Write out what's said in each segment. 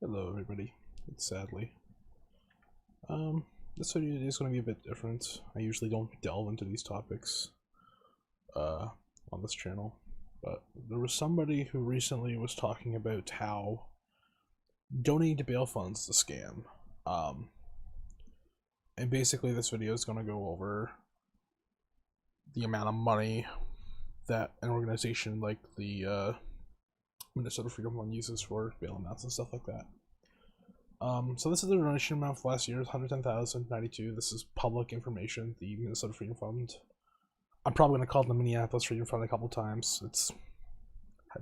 Hello everybody, it's Sadly. Um, this video is going to be a bit different. I usually don't delve into these topics uh, on this channel, but there was somebody who recently was talking about how donating to bail funds is a scam. And basically this video is going to go over the amount of money that an organization like the Minnesota Freedom Fund uses for bail amounts and stuff like that. So this is the donation amount for last year, 110,092. This is public information. The Minnesota Freedom Fund. I'm probably gonna call it the Minneapolis Freedom Fund a couple times. It's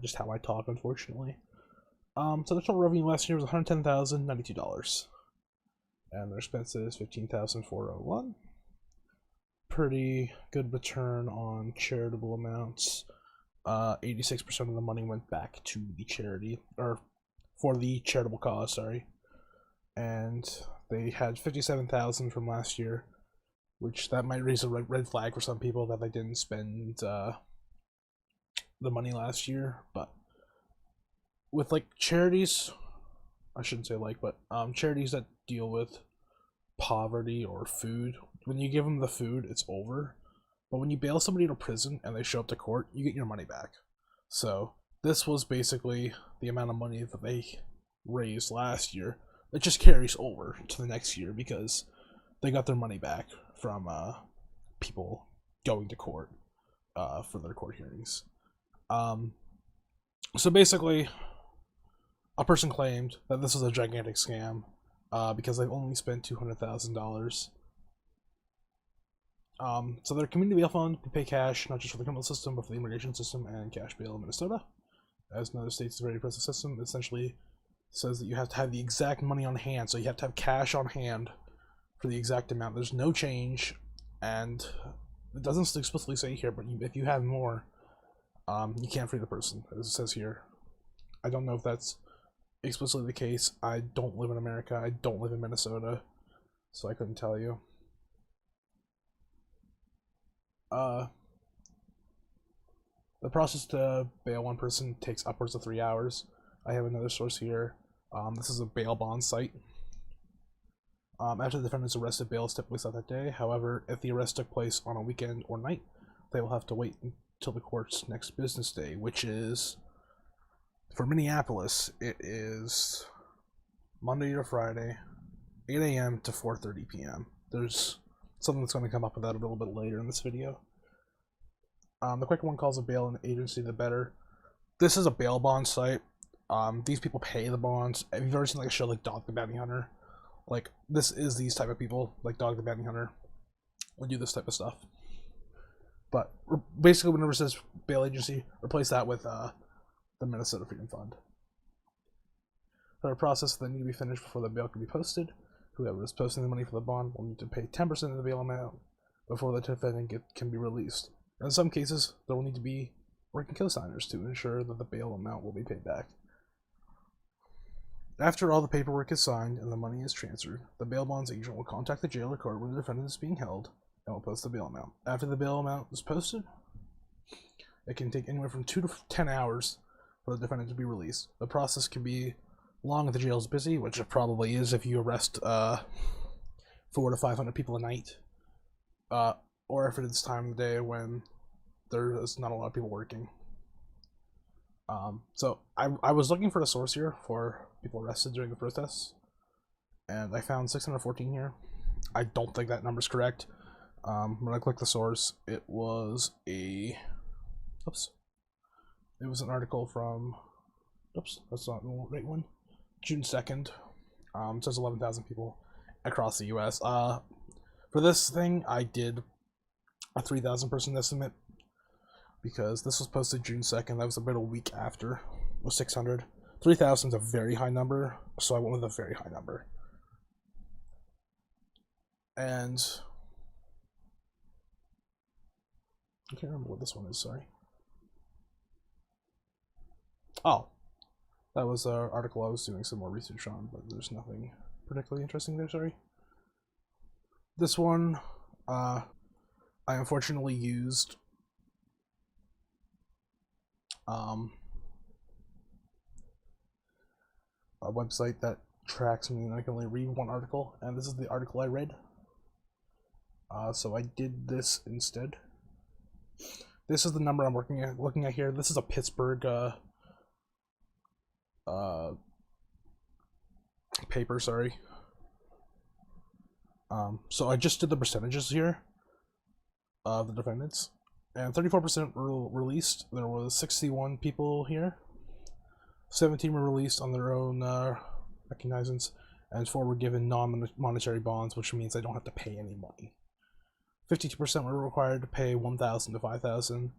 just how I talk, unfortunately. So the total revenue last year was $110,092, and their expenses $15,401. Pretty good return on charitable amounts. 86% of the money went back to the charity, or for the charitable cause. Sorry. And they had 57,000 from last year, which that might raise a red flag for some people that they didn't spend the money last year. But with like charities, I shouldn't say like, but charities that deal with poverty or food, when you give them the food, it's over. But when you bail somebody out of prison and they show up to court, you get your money back. So this was basically the amount of money that they raised last year. It just carries over to the next year because they got their money back from people going to court for their court hearings. So basically, a person claimed that this was a gigantic scam because they've only spent $200,000. So their community bail fund can pay cash not just for the criminal system but for the immigration system and cash bail in Minnesota. As in other states, it's a very impressive system. It essentially says that you have to have the exact money on hand, so you have to have cash on hand for the exact amount. There's no change, and it doesn't explicitly say here, but if you have more, you can't free the person, as it says here. I don't know if that's explicitly the case. I don't live in America. I don't live in Minnesota, so I couldn't tell you. The process to bail one person takes upwards of 3 hours. I have another source here. This is a bail bond site. After the defendant is arrested, bail is typically set that day. However, if the arrest took place on a weekend or night, they will have to wait until the court's next business day, which is, for Minneapolis, it is Monday to Friday, 8 a.m. to 4:30 p.m. There's something that's going to come up with that a little bit later in this video. The quicker one calls a bail an agency, the better. This is a bail bond site. These people pay the bonds. Have you ever seen like a show like Dog the Bounty Hunter? Like, this is these type of people, like Dog the Bounty Hunter, would do this type of stuff. But basically, whenever it says bail agency, replace that with the Minnesota Freedom Fund. The process then need to be finished before the bail can be posted. Whoever is posting the money for the bond will need to pay 10% of the bail amount before the defendant can be released. In some cases, there will need to be working co-signers to ensure that the bail amount will be paid back. After all the paperwork is signed and the money is transferred, the bail bonds agent will contact the jail or court where the defendant is being held and will post the bail amount. After the bail amount is posted, it can take anywhere from 2 to 10 hours for the defendant to be released. The process can be long if the jail is busy, which it probably is if you arrest 400 to 500 people a night, or if it is time of the day when there is not a lot of people working. So I was looking for a source here for people arrested during the protests, and I found 614 here. I don't think that number's correct. When I clicked the source, it was an article from, that's not the right one, June 2nd. It says 11,000 people across the U.S. For this thing, I did a 3,000 person estimate because this was posted June 2nd. That was about a week after was 600. 3,000 is a very high number, so I went with a very high number. And I can't remember what this one is, sorry. Oh, that was an article I was doing some more research on, but there's nothing particularly interesting there, sorry. This one, I unfortunately used a website that tracks me, and I can only read one article, and this is the article I read. So I did this instead. This is the number I'm looking at here. This is a Pittsburgh paper, sorry. So I just did the percentages here of the defendants, and 34% were released. There was 61 people here. 17 were released on their own recognizance, and 4 were given non-monetary bonds, which means they don't have to pay any money. 52% were required to pay $1,000 to $5,000.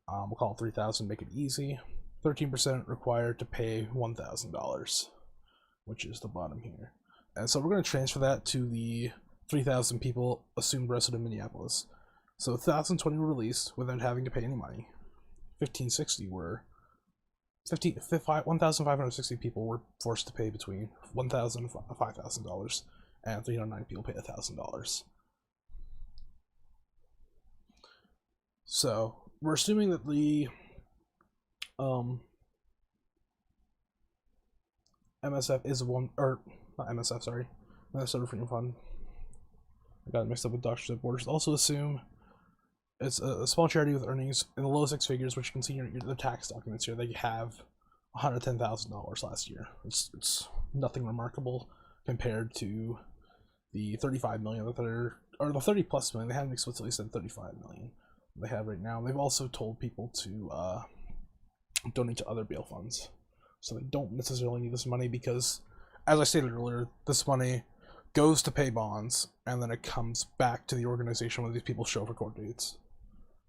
We'll call it $3,000, make it easy. 13% required to pay $1,000, which is the bottom here. And so we're going to transfer that to the 3,000 people assumed resident in Minneapolis. So 1,020 were released without having to pay any money. 1,560 people were forced to pay between $1,000 and $5,000, and 309 people paid $1,000. So we're assuming that the MSF is one, or not MSF, sorry, Minnesota Freedom Fund. I got it mixed up with Doctors Without Borders. Also assume it's a small charity with earnings in the low 6 figures, which you can see in the tax documents here. They have $110,000 last year. It's nothing remarkable compared to the 35 million that they're, or the 30 plus million. They haven't explicitly said 35 million they have right now. They've also told people to donate to other bail funds, so they don't necessarily need this money because, as I stated earlier, this money goes to pay bonds and then it comes back to the organization when these people show for court dates.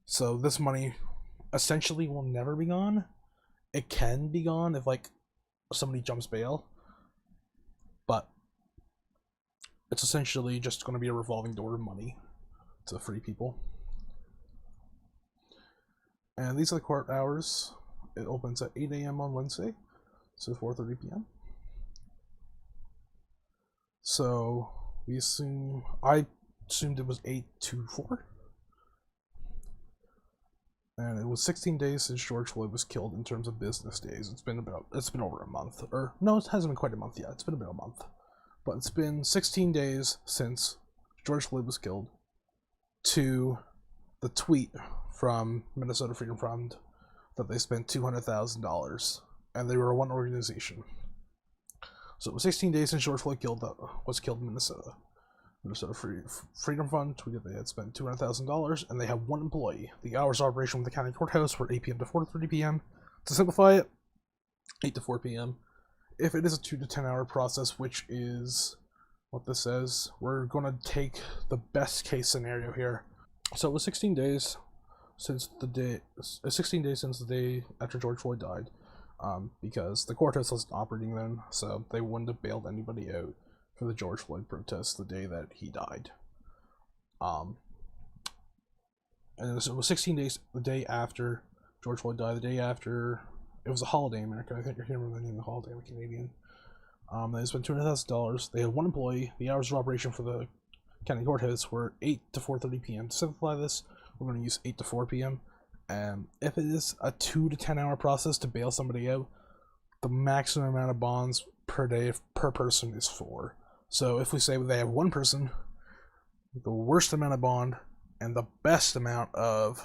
So this money essentially will never be gone. It can be gone if like somebody jumps bail, but it's essentially just going to be a revolving door of money to free people. And these are the court hours. It opens at 8 a.m. on Wednesday, so 4:30 p.m. So I assumed it was 8 to 4. And it was 16 days since George Floyd was killed in terms of business days. It's been over a month. Or no, it hasn't been quite a month yet. It's been about a month. But it's been 16 days since George Floyd was killed to the tweet from Minnesota Freedom Fund that they spent $200,000, and they were one organization. So it was 16 days since George Floyd was killed in Minnesota. Minnesota Freedom Fund tweeted they had spent $200,000, and they have one employee. The hours of operation with the county courthouse were 8 p.m. to 4:30 p.m. To simplify it, 8 to 4 p.m. If it is a 2 to 10 hour process, which is what this says, we're going to take the best case scenario here. So it was 16 days since the day after George Floyd died, because the courthouse wasn't operating then, so they wouldn't have bailed anybody out for the George Floyd protest the day that he died. And it was 16 days the day after George Floyd died, the day after it was a holiday in America. I think you're hearing the name of the holiday. I'm Canadian. They spent $200,000. They had one employee. The hours of operation for the county courthouse were 8 to 4:30 p.m. To simplify this, we're going to use 8 to 4 p.m. And if it is a 2 to 10 hour process to bail somebody out, the maximum amount of bonds per day per person is 4. So if we say they have one person, the worst amount of bond and the best amount of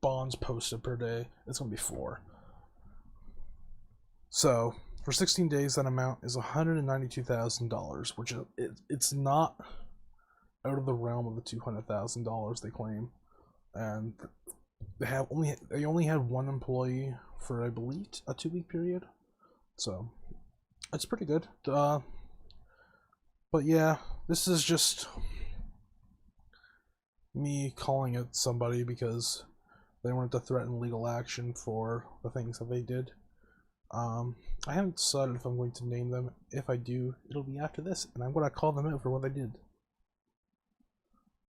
bonds posted per day, it's going to be 4. So for 16 days, that amount is $192,000, which it's not out of the realm of the $200,000 they claim, and they only had one employee for, I believe, a 2-week period, so it's pretty good. But yeah, this is just me calling it somebody because they wanted to threaten legal action for the things that they did. I haven't decided if I'm going to name them. If I do, it'll be after this, and I'm going to call them out for what they did.